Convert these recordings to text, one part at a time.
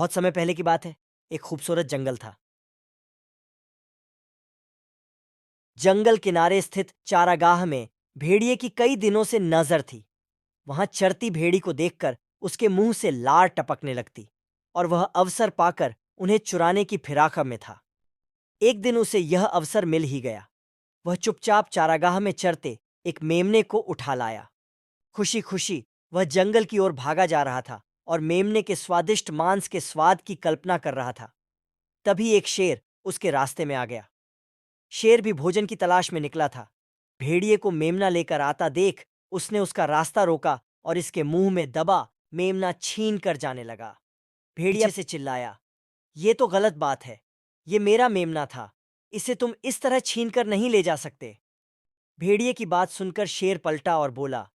बहुत समय पहले की बात है। एक खूबसूरत जंगल था। जंगल किनारे स्थित चारागाह में भेड़िए की कई दिनों से नजर थी। वहां चरती भेड़ी को देखकर उसके मुंह से लार टपकने लगती और वह अवसर पाकर उन्हें चुराने की फिराक में था। एक दिन उसे यह अवसर मिल ही गया। वह चुपचाप चारागाह में चरते एक मेमने को उठा लाया। खुशी खुशी वह जंगल की ओर भागा जा रहा था और मेमने के स्वादिष्ट मांस के स्वाद की कल्पना कर रहा था। तभी एक शेर उसके रास्ते में आ गया। शेर भी भोजन की तलाश में निकला था। भेड़िए को मेमना लेकर आता देख उसने उसका रास्ता रोका और इसके मुंह में दबा मेमना छीन कर जाने लगा। भेड़िया से चिल्लाया, ये तो गलत बात है। ये मेरा मेमना था। इसे तुम इस तरह छीन कर नहीं ले जा सकते। भेड़िए की बात सुनकर शेर पलटा और बोला,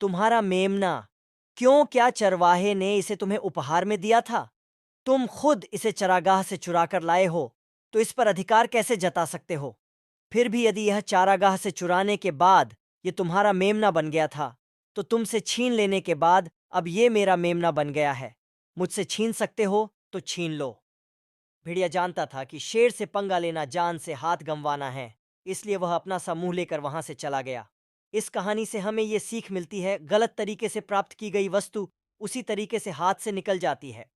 तुम्हारा मेमना? क्यों, क्या चरवाहे ने इसे तुम्हें उपहार में दिया था? तुम खुद इसे चरागाह से चुरा कर लाए हो, तो इस पर अधिकार कैसे जता सकते हो? फिर भी यदि यह चारागाह से चुराने के बाद ये तुम्हारा मेमना बन गया था, तो तुमसे छीन लेने के बाद अब ये मेरा मेमना बन गया है। मुझसे छीन सकते हो तो छीन लो। भेड़िया जानता था कि शेर से पंगा लेना जान से हाथ गंवाना है, इसलिए वह अपना सा मुंह लेकर वहां से चला गया। इस कहानी से हमें ये सीख मिलती है, गलत तरीके से प्राप्त की गई वस्तु उसी तरीके से हाथ से निकल जाती है।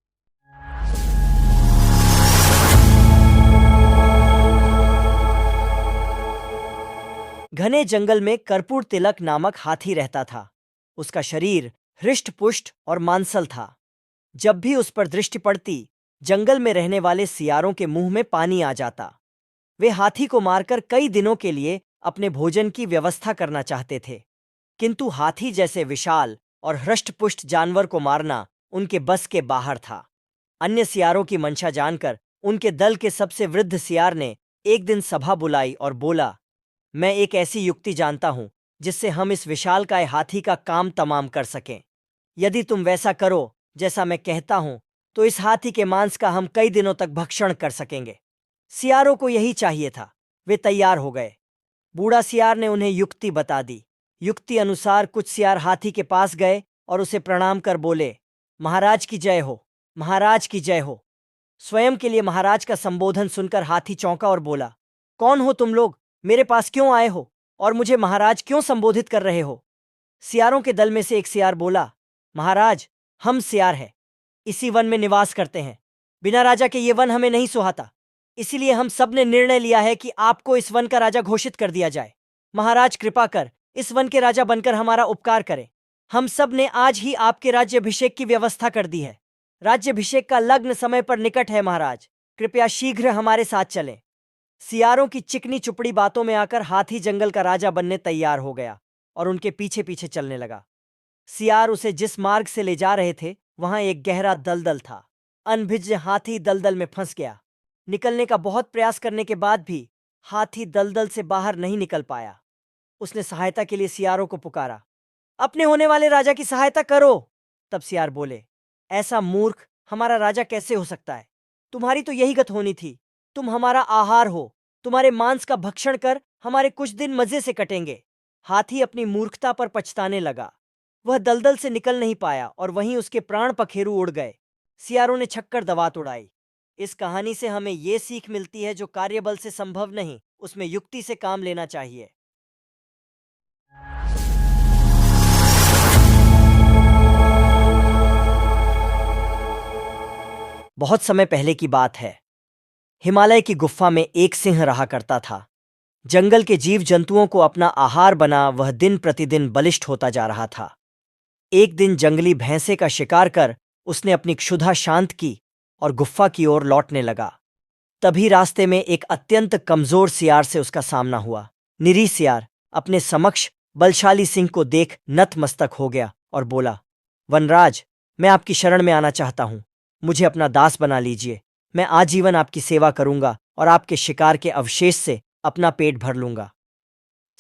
घने जंगल में कर्पूर तिलक नामक हाथी रहता था। उसका शरीर हृष्ट पुष्ट और मांसल था। जब भी उस पर दृष्टि पड़ती, जंगल में रहने वाले सियारों के मुंह में पानी आ जाता। वे हाथी को मारकर कई दिनों के लिए अपने भोजन की व्यवस्था करना चाहते थे, किंतु हाथी जैसे विशाल और हृष्टपुष्ट जानवर को मारना उनके बस के बाहर था। अन्य सियारों की मंशा जानकर उनके दल के सबसे वृद्ध सियार ने एक दिन सभा बुलाई और बोला, मैं एक ऐसी युक्ति जानता हूं जिससे हम इस विशालकाय हाथी का काम तमाम कर सकें। यदि तुम वैसा करो जैसा मैं कहता हूं, तो इस हाथी के मांस का हम कई दिनों तक भक्षण कर सकेंगे। सियारों को यही चाहिए था। वे तैयार हो गए। बूढ़ा सियार ने उन्हें युक्ति बता दी। युक्ति अनुसार कुछ सियार हाथी के पास गए और उसे प्रणाम कर बोले, महाराज की जय हो, महाराज की जय हो। स्वयं के लिए महाराज का संबोधन सुनकर हाथी चौंका और बोला, कौन हो तुम लोग? मेरे पास क्यों आए हो और मुझे महाराज क्यों संबोधित कर रहे हो? सियारों के दल में से एक सियार बोला, महाराज, हम सियार हैं, इसी वन में निवास करते हैं। बिना राजा के ये वन हमें नहीं सुहाता, इसीलिए हम सब ने निर्णय लिया है कि आपको इस वन का राजा घोषित कर दिया जाए। महाराज कृपा कर इस वन के राजा बनकर हमारा उपकार करें। हम सब ने आज ही आपके राज्याभिषेक की व्यवस्था कर दी है। राज्याभिषेक का लग्न समय पर निकट है महाराज, कृपया शीघ्र हमारे साथ चलें। सियारों की चिकनी चुपड़ी बातों में आकर हाथी जंगल का राजा बनने तैयार हो गया और उनके पीछे पीछे चलने लगा। सियार उसे जिस मार्ग से ले जा रहे थे वहां एक गहरा दलदल था। अनभिज्ञ हाथी दलदल में फंस गया। निकलने का बहुत प्रयास करने के बाद भी हाथी दलदल से बाहर नहीं निकल पाया। उसने सहायता के लिए सियारों को पुकारा, अपने होने वाले राजा की सहायता करो। तब सियार बोले, ऐसा मूर्ख हमारा राजा कैसे हो सकता है? तुम्हारी तो यही गत होनी थी। तुम हमारा आहार हो, तुम्हारे मांस का भक्षण कर हमारे कुछ दिन मजे से कटेंगे। हाथी अपनी मूर्खता पर पछताने लगा। वह दलदल से निकल नहीं पाया और वहीं उसके प्राण पखेरु उड़ गए। सियारों ने छक्कर दवात उड़ाई। इस कहानी से हमें यह सीख मिलती है, जो कार्यबल से संभव नहीं, उसमें युक्ति से काम लेना चाहिए। बहुत समय पहले की बात है। हिमालय की गुफा में एक सिंह रहा करता था। जंगल के जीव जंतुओं को अपना आहार बना वह दिन प्रतिदिन बलिष्ठ होता जा रहा था। एक दिन जंगली भैंसे का शिकार कर उसने अपनी क्षुधा शांत की और गुफा की ओर लौटने लगा। तभी रास्ते में एक अत्यंत कमजोर सियार से उसका सामना हुआ। निरीह सियार अपने समक्ष बलशाली सिंह को देख नतमस्तक हो गया और बोला, वनराज, मैं आपकी शरण में आना चाहता हूं। मुझे अपना दास बना लीजिए। मैं आजीवन आपकी सेवा करूंगा और आपके शिकार के अवशेष से अपना पेट भर लूंगा।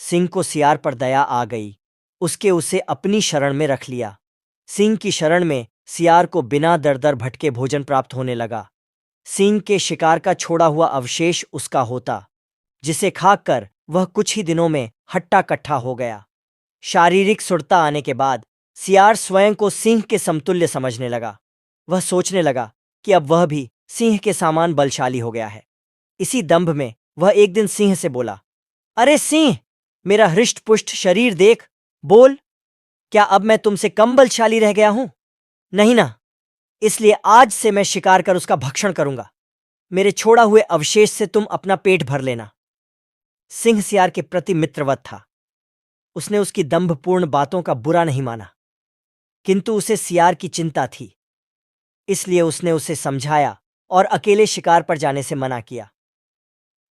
सिंह को सियार पर दया आ गई। उसके उसे अपनी शरण में रख लिया। सिंह की शरण में सियार को बिना दर दर भटके भोजन प्राप्त होने लगा। सिंह के शिकार का छोड़ा हुआ अवशेष उसका होता, जिसे खाकर वह कुछ ही दिनों में हट्टा कट्ठा हो गया। शारीरिक सुड़ता आने के बाद सियार स्वयं को सिंह के समतुल्य समझने लगा। वह सोचने लगा कि अब वह भी सिंह के समान बलशाली हो गया है। इसी दंभ में वह एक दिन सिंह से बोला, अरे सिंह, मेरा हृष्ट पुष्ट शरीर देख, बोल, क्या अब मैं तुमसे कम बलशाली रह गया हूं? नहीं ना, इसलिए आज से मैं शिकार कर उसका भक्षण करूंगा। मेरे छोड़ा हुए अवशेष से तुम अपना पेट भर लेना। सिंह सियार के प्रति मित्रवत था। उसने उसकी दंभपूर्ण बातों का बुरा नहीं माना, किंतु उसे सियार की चिंता थी, इसलिए उसने उसे समझाया और अकेले शिकार पर जाने से मना किया।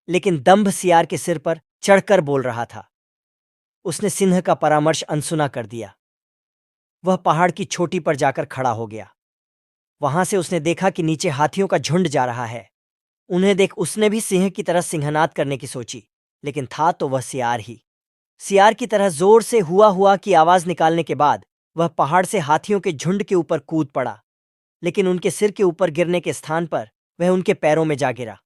लेकिन दंभ सियार के सिर पर चढ़कर बोल रहा था। उसने सिंह का परामर्श अनसुना कर दिया। वह पहाड़ की चोटी पर जाकर खड़ा हो गया। वहां से उसने देखा कि नीचे हाथियों का झुंड जा रहा है। उन्हें देख उसने भी सिंह की तरह सिंहनाद करने की सोची, लेकिन था तो वह सियार ही। सियार की तरह जोर से हुआ हुआ की आवाज निकालने के बाद वह पहाड़ से हाथियों के झुंड के ऊपर कूद पड़ा, लेकिन उनके सिर के ऊपर गिरने के स्थान पर वह उनके पैरों में जा गिरा।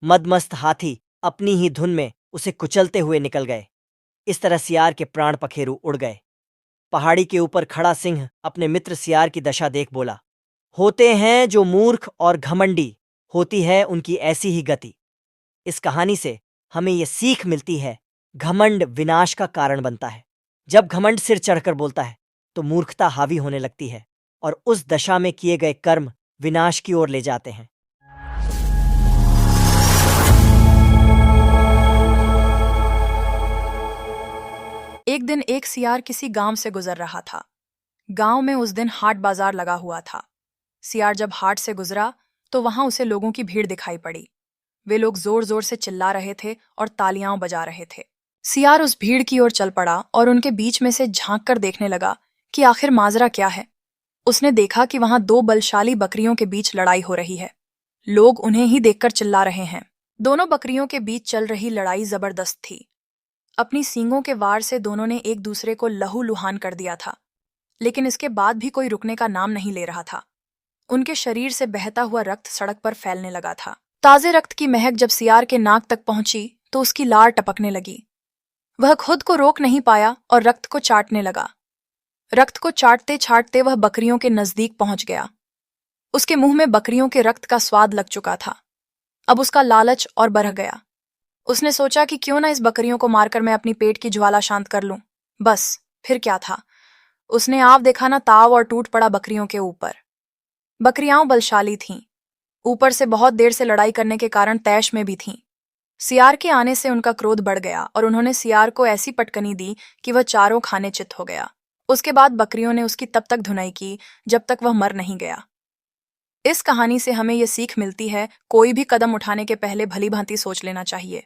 मदमस्त हाथी अपनी ही धुन में उसे कुचलते हुए निकल गए। इस तरह सियार के प्राण पखेरु उड़ गए। पहाड़ी के ऊपर खड़ा सिंह अपने मित्र सियार की दशा देख बोला, होते हैं जो मूर्ख और घमंडी, होती है उनकी ऐसी ही गति। इस कहानी से हमें यह सीख मिलती है, घमंड विनाश का कारण बनता है। जब घमंड सिर चढ़कर बोलता है तो मूर्खता हावी होने लगती है और उस दशा में किए गए कर्म विनाश की ओर ले जाते हैं। एक दिन एक सियार किसी गांव से गुजर रहा था। गांव में उस दिन हाट बाजार लगा हुआ था। सियार जब हाट से गुजरा तो वहां उसे लोगों की भीड़ दिखाई पड़ी। वे लोग जोर जोर से चिल्ला रहे थे और तालियां बजा रहे थे। सियार उस भीड़ की ओर चल पड़ा और उनके बीच में से झांक कर देखने लगा कि आखिर माजरा क्या है। उसने देखा कि वहां दो बलशाली बकरियों के बीच लड़ाई हो रही है। लोग उन्हें ही देखकर चिल्ला रहे हैं। दोनों बकरियों के बीच चल रही लड़ाई जबरदस्त थी। अपनी सींगों के वार से दोनों ने एक दूसरे को लहूलुहान कर दिया था, लेकिन इसके बाद भी कोई रुकने का नाम नहीं ले रहा था। उनके शरीर से बहता हुआ रक्त सड़क पर फैलने लगा था। ताजे रक्त की महक जब सियार के नाक तक पहुंची तो उसकी लार टपकने लगी। वह खुद को रोक नहीं पाया और रक्त को चाटने लगा। रक्त को चाटते चाटते वह बकरियों के नजदीक पहुंच गया। उसके मुंह में बकरियों के रक्त का स्वाद लग चुका था। अब उसका लालच और बढ़ गया। उसने सोचा कि क्यों ना इस बकरियों को मारकर मैं अपनी पेट की ज्वाला शांत कर लूं। बस, फिर क्या था। उसने आव देखा ना ताव और टूट पड़ा बकरियों के ऊपर। बकरियां बलशाली थीं, ऊपर से बहुत देर से लड़ाई करने के कारण तैश में भी थीं। सियार के आने से उनका क्रोध बढ़ गया और उन्होंने सियार को ऐसी पटकनी दी कि वह चारों खाने चित हो गया। उसके बाद बकरियों ने उसकी तब तक धुनाई की जब तक वह मर नहीं गया। इस कहानी से हमें यह सीख मिलती है, कोई भी कदम उठाने के पहले भली भांति सोच लेना चाहिए।